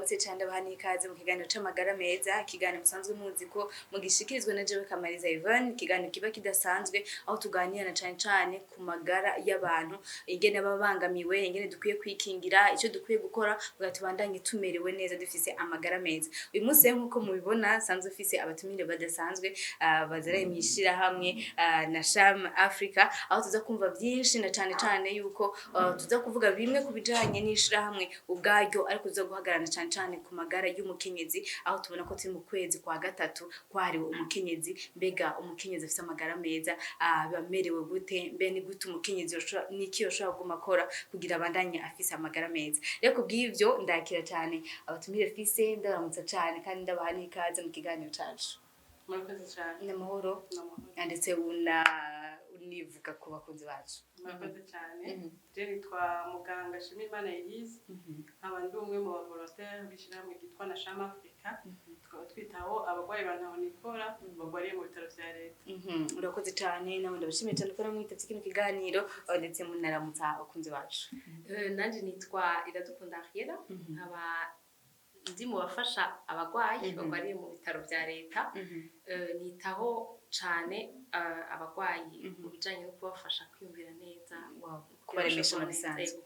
ndabaramutse cyane bahani ikaze mu kiganiro c'amagara meza, ikiganiro musanzwe muzi ko mugishikirizwa na jewe Kamariza Yvonne, ikiganiro kiba kidasanzwe aho tuganira na cane ku magara y'abantu, ingene babangamiwe, ingene dukwiye kwikingira, ico dukwiye gukora kugira tubandanye tumerewe neza dufise amagara meza. Uyu munsi nkuko mubibona sanzwe ufise abatumire badasanzwe bazaraye mwishira hamwe na Sham Africa, aho tuza kumva byinshi na cane yuko tuza kuvuga bimwe kubijanye n'ishira hamwe ubwaryo ariko uza guhagarana cane ku magara y'umukenyezi, aho tubona ko turi mu kwezi kwa gatatu kwahariwe umukenyezi. Mbega umukenyezi afise amagara meza bamerewe gute? Mbe ni gute umukenyezi niki yoshobora kuguma akora kugira abandanye afise amagara meza? Rero kubw'ivyo ndakira cane abatumire fise, ndabaramutsa cane kandi ndabaha n'ikaze mu kiganiro cacu. Murakoze cyane. Namahoro. Ndetse univuga ku bakunzi bacu. Murakoze cyane. Je nitwa muganga Shimimana Elise, nkaba ndi umwe mu bavolontaire b'ishirahamwe ryitwa na Sham Africa. Tukaba twitaho abagwayi bantahonikora bagwariye mu bitaro vya leta. Urakoze cyane, nawe ndabashimiye cyane ko namwitavye kino kiganiro ndetse munaramutsa abakunzi bacu. Nanje nitwa Iradukunda Ariela, nkaba ndi mu bafasha abagwayi bagwariye mu bitaro vya leta. Nitaho cane abagwayi mu bijanye no kubafasha kwiyumvira neza, kubaremesha mu bisanzwe.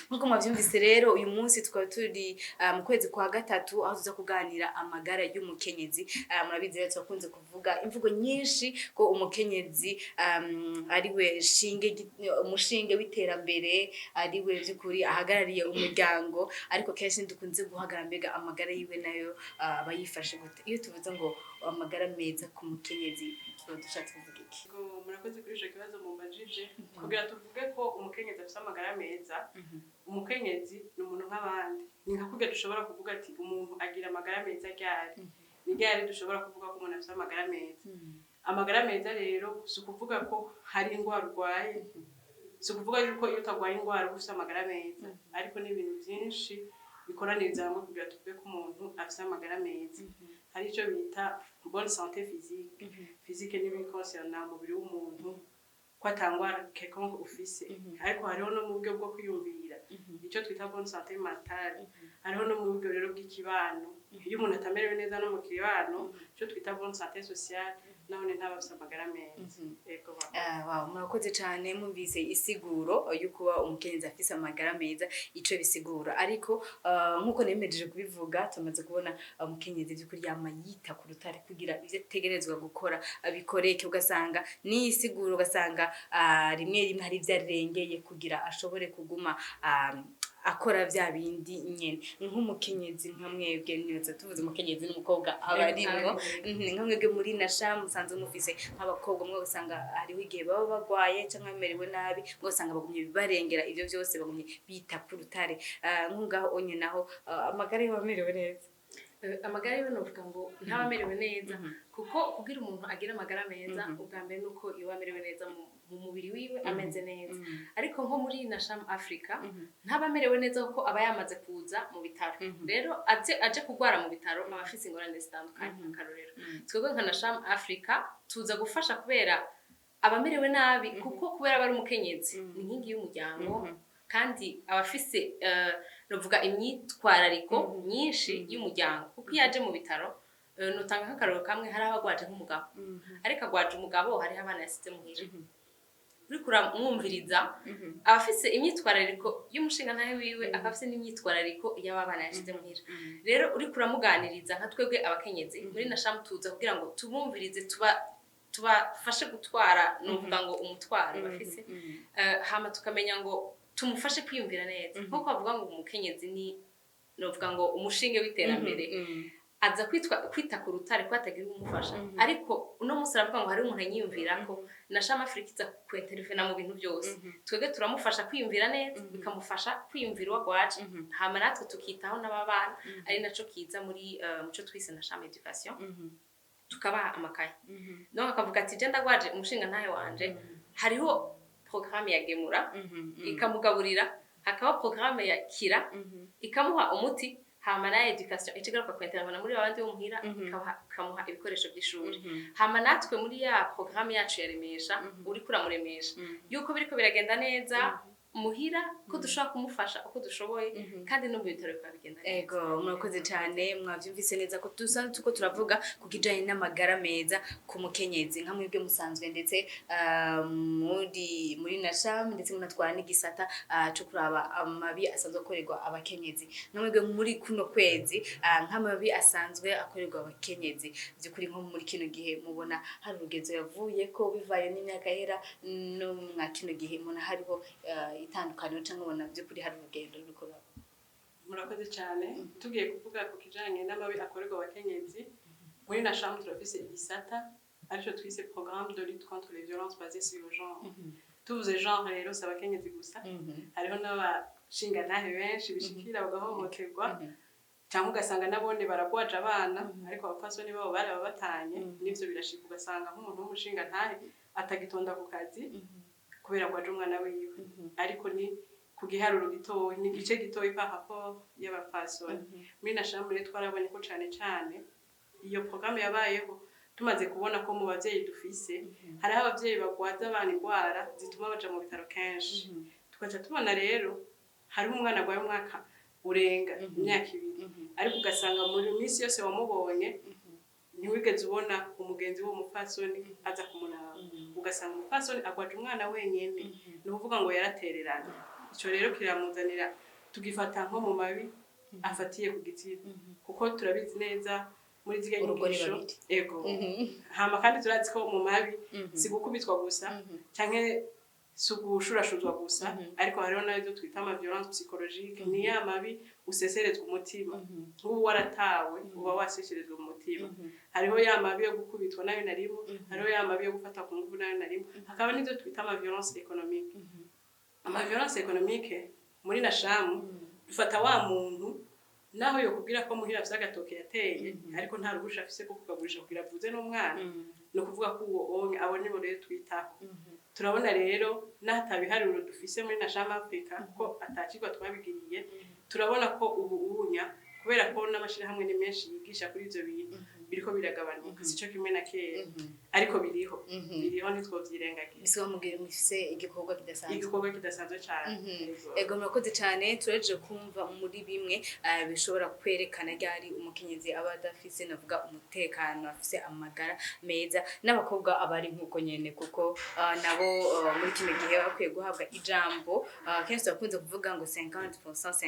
Nkuko mwavyumvise rero uyu munsi tukaba turi mu kwezi kwa gatatu aho tuza kuganira amagara y'umukenyezi. Murabizi rero twakunze kuvuga imvugo nyinshi ko umukenyezi ariwe umushinge w'iterambere, ariwe by'ukuri ahagarariye umuryango, ariko kenshi dukunze guhagarara mbega amagara yiwe nayo abayifashe gute. Iyo tuvuze ngo amagara meza ku mukenyezi dushatse kuvuga iki? Murakoze kuri ico kibazo mumbajije. Kugira tuvuge ko umukenyezi afise amagara meza, umukenyezi ni umuntu nk'abandi. Ni nka kugira dushobora kuvuga ati umuntu agira amagara meza ryari. Ni ryari dushobora kuvuga ko umuntu afise amagara meza. Amagara meza rero si ukuvuga ko hari indwara urwaye, si ukuvuga yuko iyo utagwaye indwara uba ufise amagara meza, ariko ni ibintu byinshi bikoraniriza hamwe kugira tuvuge ko umuntu afise amagara meza. Hari ico bita bonne santé physique. Physique ni bikonsana umubiri w'umuntu ko atangwara quelconque ufise, ariko hariho no mu buryo bwo kwiyumvira ico twita bonne santé mentale. Hariho no mu buryo rero bw'ikibano, iyo umuntu atamerewe neza no mu kibano ico twita bonne santé sociale, none ntabafise amagara meza. Ego wow, murakoze cyane mumvise isiguro yuko umukenyezi afise amagara meza ico bisigura. Ariko nkuko nemejeje kubivuga tumaze kubona umukenyezi by'ukuri yama yita ku rutare kugira ivyo tegerezwa gukora abikoreke, ugasanga ni isiguro, ugasanga rimwe hari vyarengeye kugira ashobore kuguma akora vya bindi nyene. Nk'umukenyezi nka mwebwe, nibaza tuvuze umukenyezi n'umukobwa abarimwo, nka mwebwe muri na Sham musanzwe mufise nk'abakobwa mwe usanga hariho igihe baba bagwaye canke bamerewe nabi, usanga bagumye bibarengera ivyo vyose, bagumye bita ku rutare. Nkungaho onye naho amagara y'abamerewe neza. Amagara yiwe novuga ngo ntabamerewe neza, kuko kugira umuntu agira amagara meza ubwa mbere nuko iyo amerewe neza mu mubiri wiwe ameze neza. Ariko nko muri na Sham Africa ntabamerewe neza kuko aba yamaze kuza mu bitaro. Rero aje kugwara mu bitaro abafise ingorane zitandukanye. Akarorero twebwe nka na Sham Africa tuza gufasha kubera abamerewe nabi, kuko kubera bari umukenyezi ni inkingi y'umuryango, kandi abafise novuga imyitwarariko myinshi y'umuryango, kuko iyo aje mu bitaro notanga nk'akarorero kamwe, hari abagwaje nk'umugabo, ariko agwaje umugabo hari abana yasize muhira. Uriko uramwumviriza abafise imyitwarariko y'umushinga ntahe wiwe, akafise n'imyitwarariko y'abana yashize muhira. Rero uriko uramuganiriza nka twebwe abakenyezi muri na Sham tuza kugira ngo tubumvirize, tubafashe gutwara novuga ngo umutwaro bafise, hama tukamenya ngo tumufashe kwiyumvira neza. Nkuko bavuga ngo umukenyezi ni novuga ngo umushinge w'iterambere, aza kwita ku rutare ko atagira umufasha. Ariko uno munsi aravuga ngo hari umuntu anyiyumvirako, na Sham Africa iza kwintervena mu bintu byose. Twebwe turamufasha kwiyumvira neza, bikamufasha kwiyumvira uwagwaje, hama natwe tukitaho n'ababana, ari naco kiza muri muco twise na Sham Education, tukabaha amakaye. Donc akavuga ati je ndagwaje umushinga ntahe wanje, hariho programme ya Gemura ikamugaburira, hakaba programme ya Kira ikamuha umuti, hama na education ikigaruka kwenterana muri abandi bo muhira, ikamuha ibikoresho by'ishuri. Hama natwe muri ya programme yacu ya remesha, uri kuramuremesha yuko biriko biragenda neza, muhira ko dushobora kumufasha uko dushoboye kandi no mu bitaro bikaba bigenda neza. Ego murakoze cyane mwavyumvise neza ko dusanzwe tuko turavuga ku kijanye n'amagara meza ku mukenyezi nka mwebwe musanzwe ndetse muri Nasham ndetse munatwara n'igisata cyo kuraba amabi asanzwe akorerwa abakenyezi namwebwe muri kuno kwezi nk'amabi asanzwe akorerwa abakenyezi by'ukuri nko muri kino gihe mubona hari urugezo yavuye ko bivaye n'imyaka hera no mwa kino gihe mubona hariho itandukaniro cyangwa ubona by'ukuri hari urugendo rukora. Murakoze cyane tugiye kuvuga ku kijanye n'amabi akorerwa abakenyezi muri Nasham turafise igisata arico twise programme de lutte contre les violences basées sur le genre. Tuvuze genre rero si abakenyezi gusa hariho n'abashingantahe benshi bishikira bagahohoterwa cyangwa ugasanga nabone baragwaje abana ariko abapfasoni babo barababatanye n'ivyo birashika ugasanga nk'umuntu w'umushingantahe atagitonda ku kazi kubera gwaje umwana wiwe ariko ni ku giharuro gitoyi ni igice gitoyi par rapport y'abapfasoni. Muri Nasham rero twarabonye ko cane iyo programme yabayeho tumaze kubona ko mu bavyeyi dufise hari abavyeyi bagwaza abana indwara zituma baja mu bitaro kenshi tukaca tubona rero hari umwana gwaye umwaka urenga imyaka 2 ariko ugasanga muri minsi yose wamubonye ntiwigeze ubona umugenzi wo mupfasoni aza kumunaba ugasanga umupfasoni agwaje umwana wenyene ni ukuvuga ngo yaratererana. Ico rero kiramuzanira tugifata nko mu mabi afatiye ku gitsina kuko turabizi neza muri zige nyigisho ego hama kandi turazi ko mu mabi si gukubitwa gusa canke sugushurashuzwa gusa ariko hariho nayo twita ama violence psychologique ni ya mabi useserezwa umutima nk'ubu waratawe uba waseserezwa umutima hariho ya mabi yo gukubitwa nayo narimo hariho ya mabi yo gufata ku nguvu nayo narimo hakaba nizo twita ama violence économique. Ama violence économique muri Nasham dufata wa muntu naho yo kubwira ko muhira vy'agatoke yateye ariko nta rugusha afise ko kugagurisha kugira avuze n'umwana no kuvuga ko uwo abo nibo rero twitaho. Turabona rero n'ahatabiharuro dufise muri Nasham Africa ko atacirwa twabigiriye turabona ko ubu ubunya kubera ko n'amashirahamwe ni menshi yigisha kuri ivyo bintu biriko biragabanuka sico kimwe na kera ariko biriho ntitwovyirengagiza. Biso mugire mufise igikorwa kidasanzwe cyane. Ego murakoze cyane tureje kumva muri bimwe bishobora kwerekana ryari umukenyezi aba adafise navuga umutekano afise amagara meza n'abakobwa abari nkuko nyene kuko nabo muri kino gihe bakwiye guhabwa ijambo kenshi bakunze kuvuga ngo 50%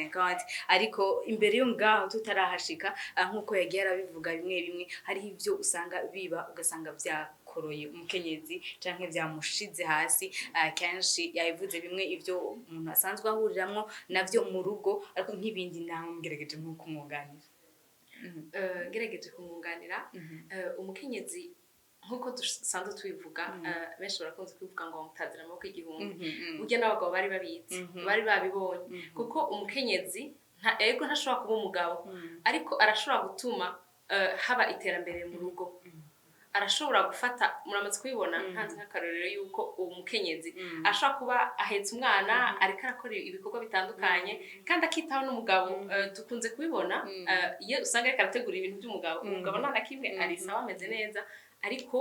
50 ariko imbere yo ngaho tutarahashika nkuko yagiye arabivuga bimwe hari ivyo usanga biba ugasanga vyakoroye umukenyezi canke vyamushize hasi kenshi yabivuze bimwe ivyo umuntu asanzwe ahuriramwo navyo mu rugo ariko nk'ibindi naho ngerageje nko kumwunganira ngerageje kumwunganira umukenyezi nkuko dusanzwe tubivuga benshi barakunze kubivuga ngo mutazira amaboko y'igihumbi burya n'abagabo bari babizi bari babibonye kuko umukenyezi ego ntashobora kuba umugabo ariko arashobora gutuma haba iterambere mu rugo arashobora gufata muramaze kubibona ntanze nk'akarorero yuko uwo mukenyezi ashobora kuba ahetse umwana ariko arakora ibikorwa bitandukanye kandi akitaho n'umugabo dukunze kubibona iyo usanga ariko arategura ibintu by'umugabo umugabo nta na kimwe ari sawa ameze neza ariko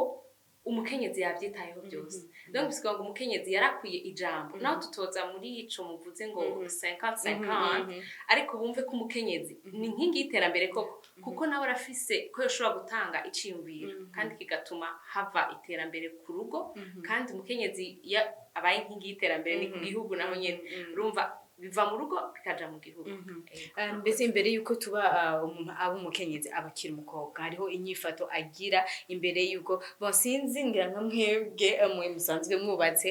umukenyezi yabyitayeho byose donc bisanga ngo umukenyezi yarakwiye ijambo naho tutoza muri ico muvuze ngo 50-50 ariko bumve ko umukenyezi ni nkingi y'iterambere koko kuko nawe arafise ko yoshobora gutanga iciyumviro kandi kigatuma hava iterambere ku rugo kandi umukenyezi abaye nkingi y'iterambere ni ku gihugu naho nyene urumva biva mu rugo bikaja mu gihugu. Mbese imbere yuko tuba abo umukenyezi abakira umukobwa hariho inyifato agira imbere yuko bosinzingira nka mwebwe mwe musanzwe mwubatse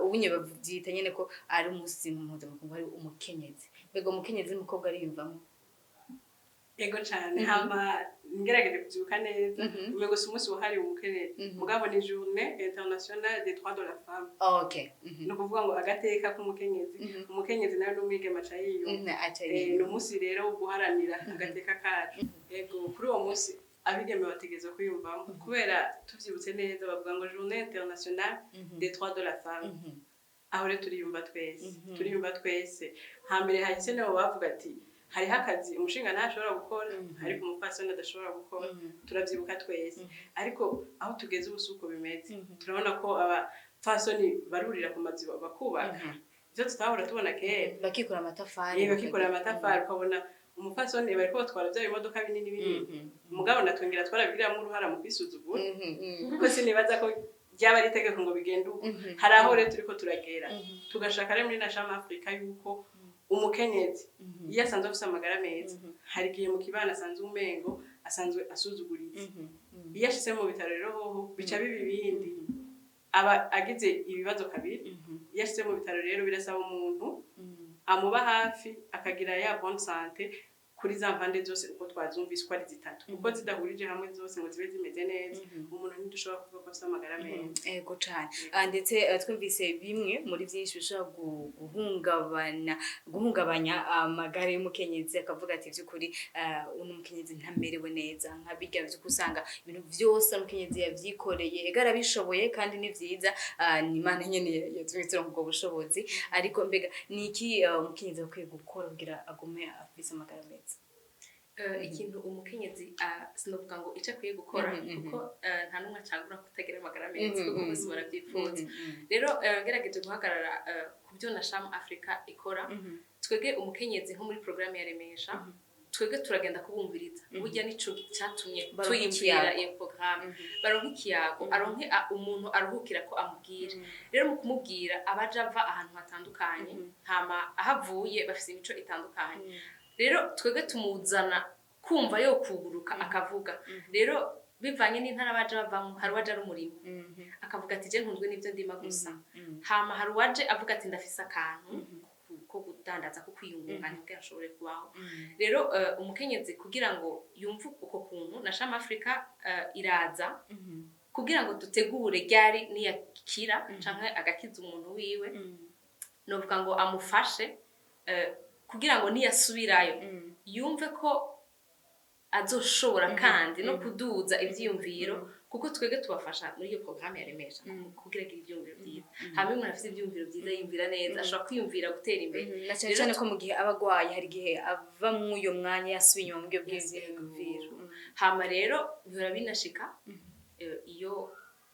ubunye bavyita nyene ko ari umusimu mpuzamakungu ari umukenyezi mbego umukenyezi n'umukobwa ariyumvamo. Ego cyane hama ngerageje kuvyuka neza umego umunsi wahariwe umukenyezi mugabo ni journée internationale des droits de la femme. Okay. No kuvuga ngo agateka k'umukenyezi umukenyezi nayo n'umwige macayiyo ni umunsi rero wo guharanira agateka kacu. Ego kuri uwo munsi abigeme bategeza kwiyumvamo kubera tuvyibutse neza bavuga ngo journée internationale des droits de la femme. Aho rero turiyumva twese hambere hahise nabo bavuga ati hariho akazi umushinga ntashobora gukora ariko umupfasoni adashobora gukora turavyibuka twese ariko aho tugeze ubusuko bimeze turabona ko abapfasoni barurira ku mazi bakubaka ivyo tutahora tubona kera bakikora amatafari bakikorera amatafari ukabona umupfasoni bariko batwara vya bimodoka binini binini mugabo natwongera twarabigiramwo uruhara mu kwisuzugura kuko sinibaza ko ryaba ari itegeko ngo bigende uko hari aho rero turiko turagera tugashaka rero muri Nashama Afrika yuko umukenyezi iyo asanzwe afise amagara meza hari igihe mu kibana asanzwe umengo asanzwe asuzuguritse iyo ashitse mu bitaro rero hoho bica biba ibindi aba agize ibibazo kabiri iyo ashitse mu bitaro rero birasaba umuntu amuba hafi akagira ya bonne santé kuri za mpande zose uko twazumvise ko ari zitatu uko zidahurije hamwe zose ngo zibe zimeze neza umuntu ntidushobora kuvuga ko afite amagara meza ego cyane ndetse twumvise bimwe muri byinshi bishobora guhungabanya amagara y'umukenyezi akavuga ati by'ukuri uno mukenyezi ntamerewe neza nka bijya byo kusanga ibintu byose umukenyezi yavyikoreye egara bishoboye kandi ni vyiza ni Imana nyene yatwitse ubwo bushobozi ariko mbega niki umukenyezi akwiye gukora kugira agume afise amagara meza ikintu umukenyezi sinovuga ngo ico akwiye gukora kuko nta numwe acagura kutagira amagara meza kuko bose baravyifuza rero ngerageje guhagarara ku byo Nashama Afrika ikora twege umukenyezi nko muri programme ya Remesha twege turagenda kubumviriza burya nico cyatumye tuyimvira iyo programme baronka ikiyago aronke umuntu aruhukira ko amubwira rero mu kumubwira abaje ava ahantu hatandukanye hama ahavuye bafise imico itandukanye rero twege tumuzana kumva yo kuguruka akavuga rero bivanye n'intara baje bavamo hari waje ari umurimo akavuga ati je nkunzwe n'ivyo ndima gusa hama hari waje avuga ati ndafise akantu ko gudandaza ko kwiyungunganya kugira ashobore kubaho rero umukenyezi kugira ngo yumve uko kuntu Nashama Afrika iraza kugira ngo dutegure ryari niyakira canke agakiza umuntu wiwe novuga ngo amufashe kugira ngo niyasubirayo yumve ko azoshobora kandi no kuduza ivyiyumviro kuko twege tubafasha muri iyo programme ya Remesha kugira ngo ivyiyumviro byiza hamwe umuntu afite ivyiyumviro byiza yumvira neza ashobora kwiyumvira gutera imbere cyane ko mu gihe abagwayi hari gihe ava mu uyo mwanya yasubiye inyuma mu byo bw'ivyiyumviro hama rero bihora binashika iyo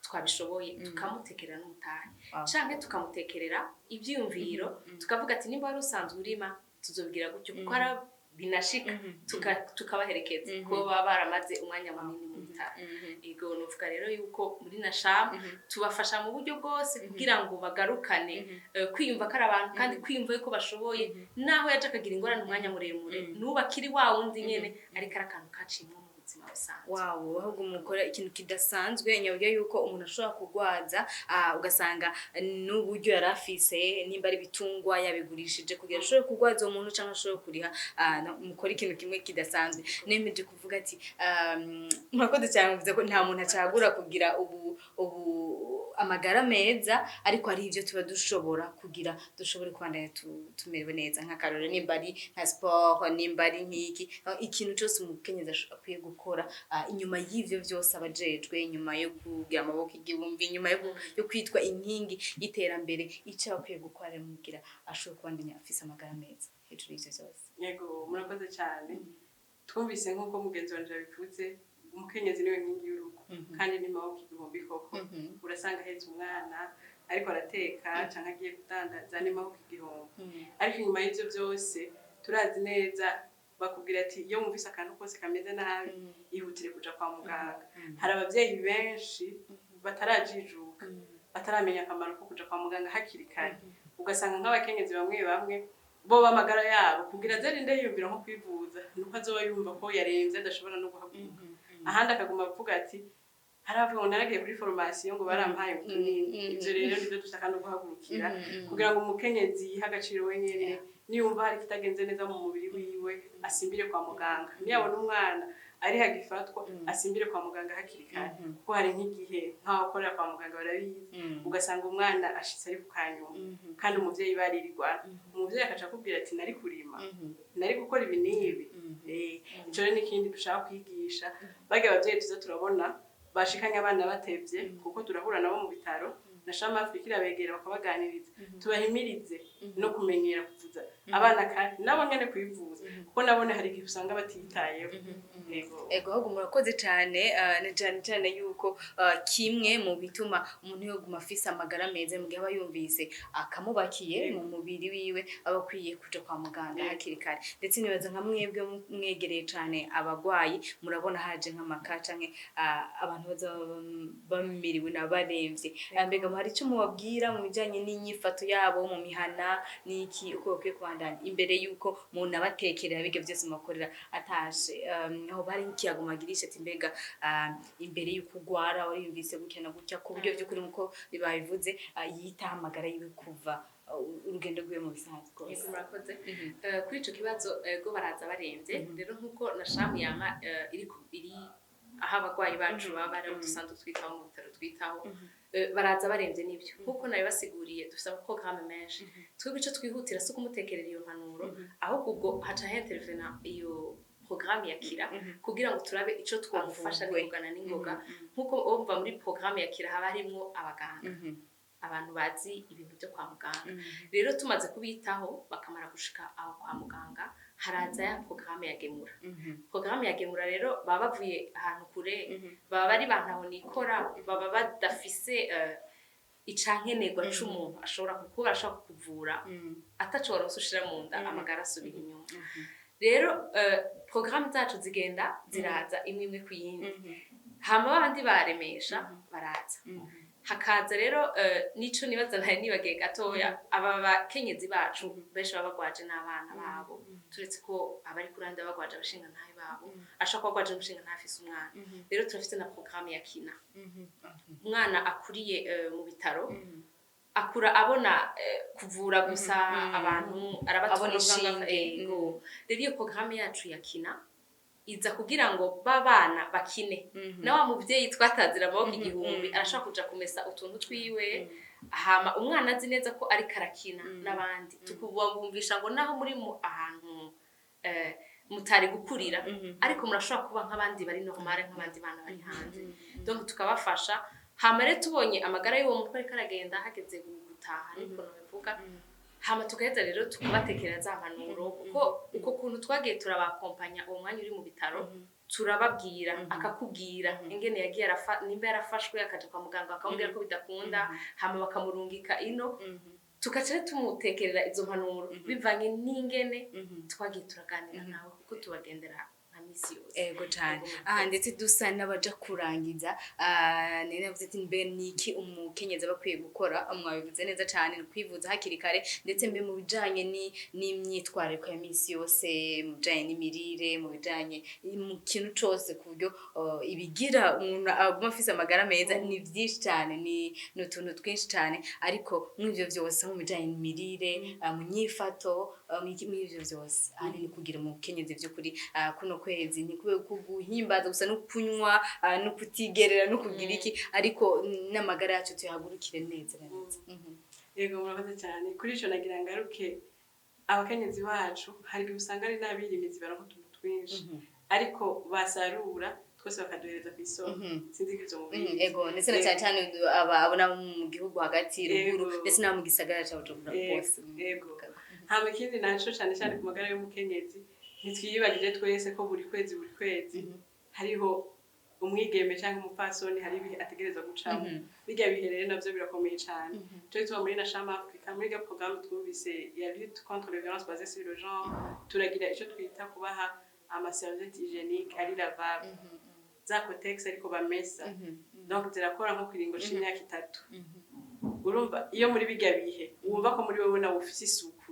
twabishoboye tukamutekerera n'umutahe canke tukamutekerera ivyiyumviro tukavuga ati nimba wari usanzwe urima tuzobwira gutyo kuko ara binashika tukabaherekeza ko baba baramaze umwanya munini mu bitaro ego nuvuga rero yuko muri Nashama tubafasha mu buryo bwose kugira ngo bagarukane kwiyumva kari abantu kandi kwiyumva yuko bashoboye naho yaje akagira ingorane umwanya muremure nubakiri wa wundi nyene ariko arakantu kacimwe ubuzima busanzwe ahubwo mukora ikintu kidasanzwe nyabyo yuko umuntu ashobora kugwaza ugasanga n'uburyo yarafise nimba ari bitungwa yabigurishije kugira ashobore kugwaza umuntu cyangwa ashobore kuriha mukora ikintu kimwe kidasanzwe nemeje kuvuga ati murakoze cyane muvuze ko nta muntu acagura kugira ubu amagara meza ariko ari ivyo tuba dushobora kugira dushobore kwandanya tumerewe neza nka karore nimba ari nka sport nimba ari nkiki ikintu cyose umukenyezi akwiye gukora inyuma y'ivyo byose abajejwe inyuma yo kugira amaboko igihumbi inyuma yo kwitwa inkingi y'iterambere icyo akwiye gukora mugira ashobora kwandanya afise amagara meza hejuru y'ivyo byose yego murakoze cyane twumvise nkuko mugenzi wanje yabivuze umukenyezi niwe nkingi y'urugo kandi ni maboko igihumbi koko urasanga ahetse umwana ariko arateka canke agiye kudandaza ni maboko igihumbi ariko inyuma y'ivyo byose turazi neza bakubwira ati iyo mumvise akantu kose kameze nabi ihutire kuja kwa muganga hari abavyeyi benshi batarajijuka bataramenya akamaro ko kuja kwa muganga hakiri kare ugasanga nk'abakenyezi bamwe bo bamagara yabo kugira azarinde yiyumvira nko kwivuza nuko azoba yumva ko yaremvye adashobora no guhaguruka ahandi akaguma avuga ati haravuga ngo naragiye kuri formation ngo barampaye utunini ivyo rero nivyo dushaka no guhagurukira kugira ngo umukenyezi yiha agaciro wenyene niyumva hari kitagenze neza mu mubiri wiwe asimbire kwa muganga niyabona umwana ari hagifatwa asimbire kwa muganga hakiri kare kuko hari nk'igihe nk'abakorera kwa muganga barabizi ugasanga umwana ashitse ari kukanyuma kandi umuvyeyi baririrwa umuvyeyi akaca akubwira ati nari kurima nari gukora ibi n'ibi ico rero n'ikindi dushaka kwigisha bage abavyeyi tuza turabona bashikanye abana batevye kuko turahura nabo mu bitaro Nashama Afrika irabegera bakabaganiriza tubahimirize no kumenyera kuvuza abana kandi nabo nyene kwivuza kuko nabone hari igihe usanga batitayeho ego ahubwo murakoze cyane cyane yuko yuko kimwe mu bituma umuntu yoguma afise amagara meza mu gihe aba yumvise akamubakiye mu mubiri wiwe aba akwiye kuja kwa muganga hakiri kare. Ndetse nibaza nka mwebwe mwegereye cane abagwayi murabona haje nk'amaka canke abantu bazaba bamiriwe n'abaremvye, mbega hari ico mubabwira mu bijanye n'inyifato yabo mu mihana n'iki uko bakwiye kubandanya imbere yuko umuntu abatekerera bige vyose mukorera atashe aho bari nk'ikiyagumagirisha ati mbega imbere yuko ugwara wariyumvise gutya na gutya ku buryo vy'ukuri nkuko babivuze yitaho amagara yiwe kuva urugendo rwiwe mu bisanzwe rwose. Yego murakoze. Kuri ico kibazo go baraza baremvye rero nkuko na shamu yama iri aho abagwayi bacu baba bari dusanzwe twitaho mu bitaro twitaho baraza baremvye n'ibyo nkuko nayo basiguriye dufite amaprograme menshi twebwe ico twihutira so kumutekerera iyo mpanuro ahubwo ubwo haca intervena iyo programme yakira kugira ngo turabe ico twamufasha n'ingana n'ingoga nkuko umva muri programme yakira haba harimwo abaganga abantu bazi ibintu byo kwa muganga rero tumaze kubitaho bakamara gushika aho kwa muganga haraza ya programme yagemura programme yagemura rero baba bavuye ahantu kure baba bari bantaho nikora baba badafise icankenerwa c'umuntu ashobora kukuba ashaka kuvura atacora usushira mu nda amagara asubira inyuma. Rero programme zacu zigenda ziraza imwe ku yindi hama abandi baremesha baraza hakaza rero nico nibaza naye nibagiye gatoya aba bakenyezi bacu benshi baba bagwaje n'abana babo turetse ko abari kuranda bagwaje abashinga ntahe babo ashaka bagwaje umushinga ntafise umwana rero turafite na programme ya kina umwana akuriye mu bitaro akura abona kuvura gusa abantu arabatubona ego rero iyo programme yacu ya kina iza kugira ngo babana bakine na wa muvyeyi twatazira amaboko igihumbi arashaka kuja kumesa utuntu twiwe hama umwana azi neza ko ari karakina n'abandi tukubumvisha ngo naho muri mu ahantu mutari gukurira ariko murashobora kuba nk'abandi bari normal nk'abandi bana bari hanze donc tukabafasha hama rero tubonye amagara y'uwo mutwe ariko aragenda hageze gutaha niko nobivuga hama tukaheza rero tukubatekerera za mpanuro kuko uko kuntu twagiye turabakompanya uwo mwanya uri mu bitaro turababwira akakubwira ingene yagiye nimba yarafashwe akaja kwa muganga akamubwira ko bidakunda hama bakamurungika ino tukaca tumutekerera izo mpanuro bivanye n'ingene twagiye turaganira nawe kuko tubagendera misi yose. Ego cyane ndetse dusa n'abaja kurangiza nene navuze ati mbe niki umukenyeza bakwiye gukora mwabivuze neza cyane kwivuza hakiri kare ndetse mbe mu bijanye n'imyitwarire ya misi yose mu bijanye n'imirire mu bijanye mu kintu cose ku buryo ibigira umuntu aguma afise amagara meza ni vyinshi cyane ni utuntu twinshi cyane ariko mw'ivyo vyose mu bijanye n'imirire mu nyifato mw'ivyo vyose ni kugira umukenyezi vyo kuri kuno kwezi ni kuguhimbaza gusa no kunywa no kutigerera no kugira iki ariko n'amagara yacu tuyahagurukire neza neza. Yego murakoze cyane kuri ico nagira ngaruke abakenyezi bacu hari usanga ari nabirimizi baronka utuntu twinshi ariko basarura twese bakaduhereza ku isoko sinzi kizo mu bindi ego ndetse na cyane abona mu gihugu hagati ruguru ndetse na mu gisagara cya Bujumbura bose ego hama ikindi naco cyane ku magara y'umukenyezi nitwiyibagije twese ko buri kwezi hariho umwigeme cyangwa umupfasoni hari ibihe ategereza gucamo bijya biherere navyo birakomeye cyane cyo tuba muri na Shama Africa muri ga programme twumvise ya lutte contre les violences basées sur le genre turagira ico twita kubaha ama serviettes hygiéniques ari lavable za Cotex ariko bamesa donc zirakora nko kwiringo c'imyaka 3 urumva iyo muri bijya bihe wumva ko muri wowe na ufise isuku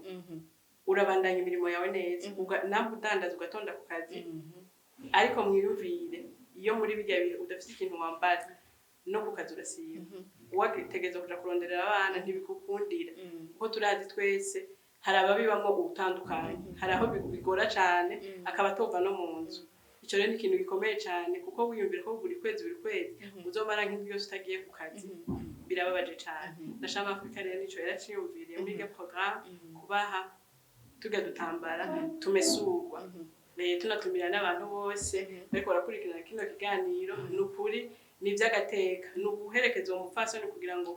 urabandanya imirimo yawe neza nabwo udandaza ugatonda ku kazi ariko mwiyumvire iyo muri bijya bihe udafite ikintu wambara no ku kazi urasiba wagitegeza kuja kuronderera abana ntibikukundira kuko turazi twese hari ababibamwo ubutandukanye hari aho bigora cyane akaba atova no mu nzu ico rero ni ikintu gikomeye cyane kuko wiyumvira ko buri kwezi uzomara nk'indwi yose utagiye ku kazi birababaje cyane na Shama Africa rero nico yaraciyumviriye muri ga programme kubaha tuga dutambara tumesurwa tunatumira n'abantu bose bariko barakurikirana kino kiganiro n'ukuri nivyagateka n'uguherekeza uwo mupfasoni kugira ngo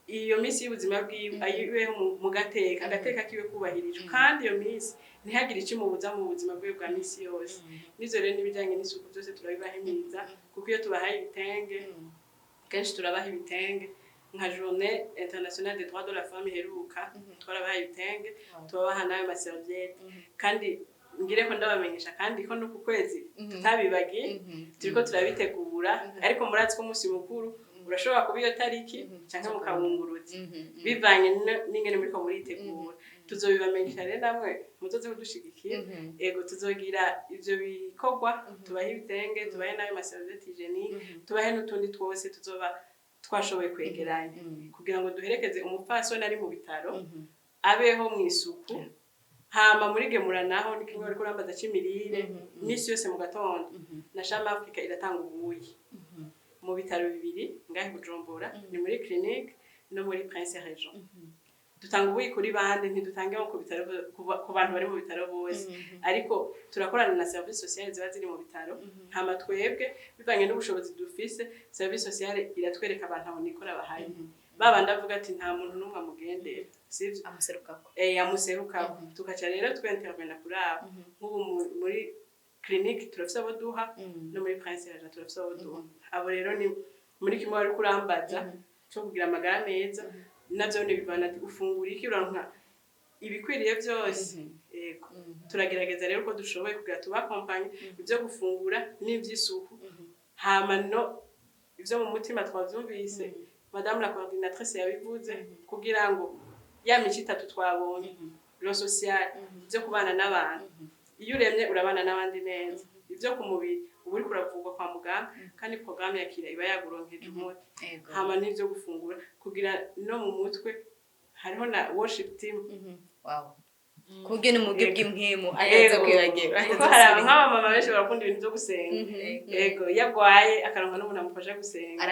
iyo minsi y'ubuzima bwiwe ayibeho mu gateka agateka kiwe kubahirijwe kandi iyo minsi ntihagire ikimubuza mu buzima bwiwe bwa minsi yose n'ivyo rero n'ibijanye n'isuku byose turabibahimiriza kuko iyo tubahaye ibitenge kenshi turabaha ibitenge nka journée internationale des droits de la femme iheruka twarabahaye ibitenge tubabaha nayo maserviette kandi ngire ko ndabamenyesha kandi ko no ku kwezi tutabibagiye turiko turabitegura ariko murazi ko umunsi mukuru urashobora kuba iyo tariki canke mukabunguruza bivanye n'ingene muriko muritegura tuzobibamenyesha rero namwe muzoze kudushigikira ego tuzogira ivyo bikorwa tubahe ibitenge tubahe nayo maserviette hygienique tubahe n'utundi twose tuzoba twashoboye kwegeranya kugira ngo duherekeze umupfasoni ari mu bitaro abeho mu isuku hama muri gemuranaho ni kimwe ariko rambaza cy'imirire misi yose mu gatondo na Shama Africa iratanga ubuyi mu bitaro bibiri ngahe Bujumbura ni muri clinique no muri Prince Region dutanga ubuyi kuri bande ntidutanga ku bitaro ku bantu bari mu bitaro bose ariko turakorana na service sociale ziba ziri mu bitaro hama twebwe bivanye n'ubushobozi dufise service sociale iratwereka abantu abo nikora bahaye baba ndavuga ati nta muntu numwe amugendera sivyo amuserukako amuserukako tukaca rero twintervena kuri abo nk'ubu muri clinique turafise abo duha no muri Prince Region turafise abo duha abo rero ni muri kimwe ari kurambaza cyo kugira amagara meza navyo ni bivana ati ufungura iki uranka ibikwiriye byose yego turagerageza rero ko dushoboye kugira tubakompanye ibyo gufungura n'ivy'isuku hama no ivyo mu mutima twavyumvise madame la coordinatrice yabivuze kugira ngo ya mico itatu twabonye lo social byo kubana n'abantu iyo uremye urabana n'abandi neza ibyo ku mubiri ubu uri kuravugwa kwa muganga kandi programme yakira iba yaguronkeje umuti hama n'ivyo gufungura kugira no mu mutwe hariho na worship team wow kubwe n'umugi bw'impwemu ayaza kwibagira kuko hari nk'abamama benshi barakunda ibintu byo gusenga yego yagwaye akaronka n'umuntu amufasha gusenga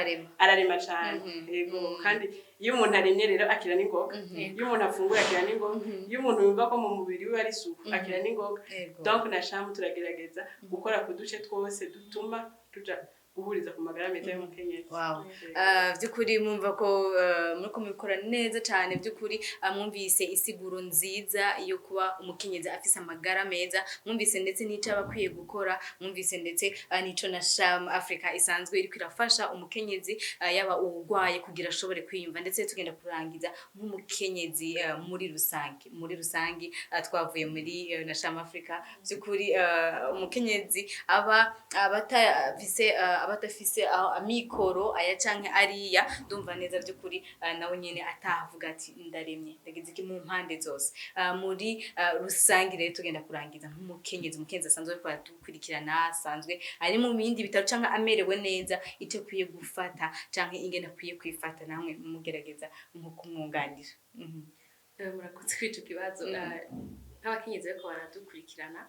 ararema cyane yego kandi iyo umuntu aremye rero akira n'ingoga iyo umuntu afungura akira n'ingoga iyo umuntu yumva ko mu mubiri we ari isuku akira n'ingoga donc na Shama turagerageza gukora ku duce twose dutuma tuja guhuriza ku magara meza y'umukenyezi wow byukuri mwumva ko muri kumukora neza cyane byukuri mwumvise isiguro nziza yo kuba umukenyezi afise amagara meza mwumvise ndetse n'ico abakwiye gukora mwumvise ndetse nico na Shama Africa isanzwe iri kwirafasha umukenyezi yaba urwaye kugira ashobore kwiyumva ndetse tugenda kurangiza nk'umukenyezi muri rusangi twavuye muri na Shama Africa byukuri umukenyezi abatafise amikoro aya canke ariya ndumva neza byukuri nawe nyene atavuga ati ndaremye ndagize iki mu mpande zose muri rusangi rero tugenda kurangiza umukenyezi asanzwe ko dukurikirana asanzwe ari mu bindi bitaro canke amerewe neza ite kwiye gufata canke ingene akwiye kwifata namwe mugerageza nko kumwunganira murakoze kw'ico kibazo nk'abakenyezi bariko baradukurikirana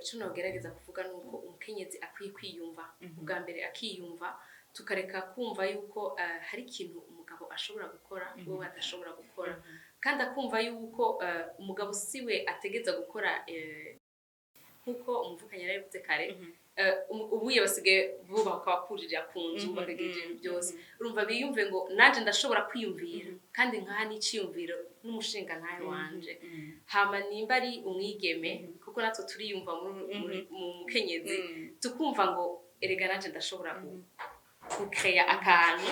ico nogerageza kuvuga nuko umukenyezi akwiye kwiyumva ubwa mbere akiyumva tukareka kumva yuko hari ikintu umugabo ashobora gukora we adashobora gukora kandi akumva yuko umugabo siwe ategeza gukora nkuko umuvukanye yarabivuze kare ubuye basigaye bubaka bakurira ku nzu bakagira ibintu byose urumva biyumve ngo nanje ndashobora kwiyumvira kandi nkaha n'iciyumviro n'umushinga ntaye wanje hama nimba ari umwigeme kuko natwe turiyumva mu mukenyezi tukumva ngo erega nanje ndashobora gukreya akantu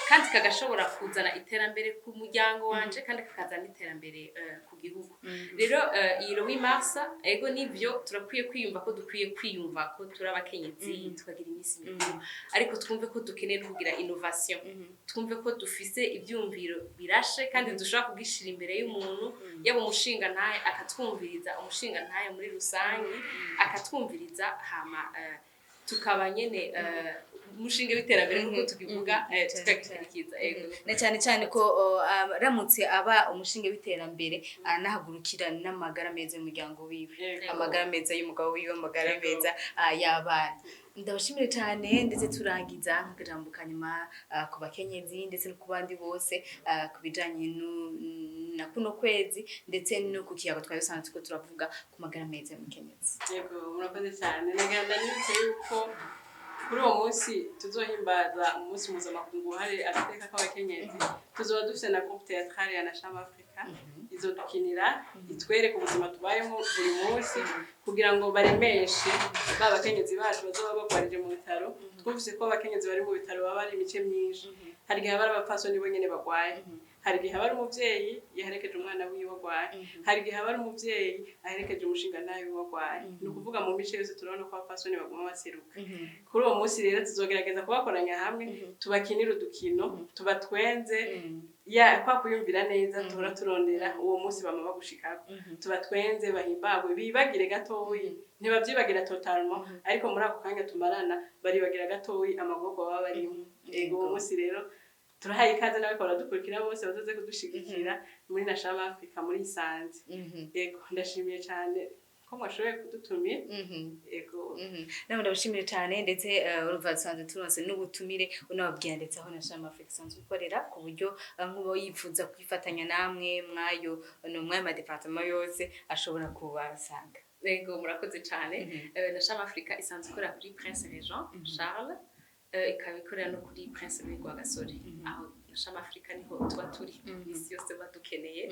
kandi kagashobora kuzana iterambere ku muryango wanje kandi kakazana iterambere ku gihugu rero iyi Lowi Marsa ego nivyo turakwiye kwiyumva ko dukwiye kwiyumva ko turabakenyezi tukagira iminsi mikuru ariko twumve ko dukeneye kugira innovation twumve ko dufise ibyumviro birashe kandi dushobora kugishira imbere y'umuntu yabo umushinga ntaye akatwumviriza umushinga ntaye muri rusangi akatwumviriza hama tukaba nyene umushinga w'iterambere nkuko tukivuga tukakirikiza na cyane ko ramutse aba umushinga w'iterambere anahagurukira n'amagara meza y'umuryango wiwe amagara meza y'umugabo wiwe amagara meza y'abana ndabashimire cyane ndetse turangiza nk'ijambo kanyuma ku bakenyezi ndetse no ku bandi bose kubijanye na kuno kwezi ndetse no ku kiyago twayosanze tuko turavuga ku magara meza y'umukenyezi yego murakoze cyane naganda nitse yuko kuri uwo munsi tuzohimbaza umunsi mpuzamakungu wahariwe agateka k'abakenyezi tuzoba dufise na groupe théâtrale ya Nashama Africa izodukinira itwereka ubuzima tubayemo buri munsi kugira ngo baremeshe ba bakenyezi bacu bazoba bagwarije mu bitaro twumvise ko abakenyezi bari mu bitaro baba ari imice myinshi hari igihe bari abapfasoni bo nyene bagwaye hari igihe haba ari umuvyeyi yaherekeje umwana wiwe agwaye hari igihe haba ari umuvyeyi aherekeje umushinga nawe wiwe agwaye ni ukuvuga mu mice yose turabona ko abapfasoni baguma baseruka kuri uwo munsi rero tuzogerageza kubakoranya hamwe tubakinira udukino tubatwenze ya kwa kuyumvira neza tuhora turondera uwo munsi bama bagushikako tubatwenze bahimbagwe bibagire gatoyi ntibavyibagira totalement ariko muri ako kanya tumarana baribagira gatoyi amagorwa baba barimo ego uwo munsi rero turahaye ikaze nawe kora dukurikira bose bazoze kudushigikira muri Nashama Africa muri Isanze ego ndashimiye cyane ko mwashoboye kudutumira ego namwe ndabashimire cyane ndetse urumva dusanzwe turonse n'ubutumire unababwira ndetse aho Nashama Africa isanzwe ikorera ku buryo nk'ubo yifuza kwifatanya namwe mwayo no mwayo ma departement yose ashobora kubasanga. Ego murakoze cyane Nashama Africa isanzwe ikorera kuri Prince Regent Charles ikaba ikorera no kuri Prince Louis Rwagasore aho Nashama Africa niho tuba turi isi yose badukeneye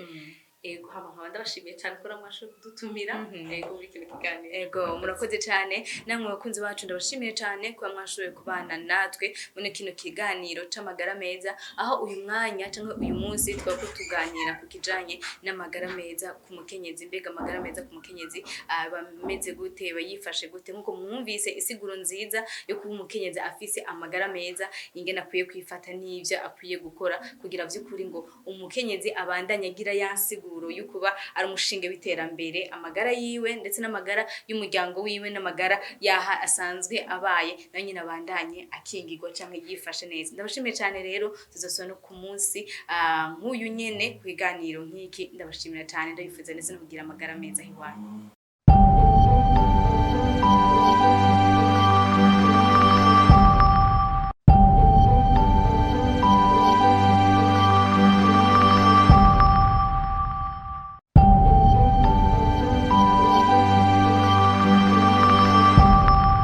ego hama ndabashimiye cyane ko namwasho kudutumira ego muri kino kiganiro ego murakoze cyane namwe bakunzi bacu ndabashimiye cyane ko mwashoboye kubana natwe muri kino kiganiro c'amagara meza aho uyu mwanya cyangwa uyu munsi twako tuganira ku kijanye n'amagara meza ku mukenyezi mbega amagara meza ku mukenyezi bameze gute bayifashe gute nkuko mwumvise isiguro nziza yo kuba umukenyezi afise amagara meza ingena akwiye kwifata n'ivyo akwiye gukora kugira vy'ukuri ngo umukenyezi abandanye agira yansiguro yukuba ari umushinge w'iterambere amagara yiwe ndetse n'amagara y'umuryango wiwe n'amagara yaha asanzwe abaye na nyine abandanye akingirwa cyangwa yifashe neza ndabashimiye cyane rero tuzosona ku munsi nk'uyu nyene kwiganiro nk'iki ndabashimira cyane ndabifuza ndetse no kugira amagara meza hiwanyu.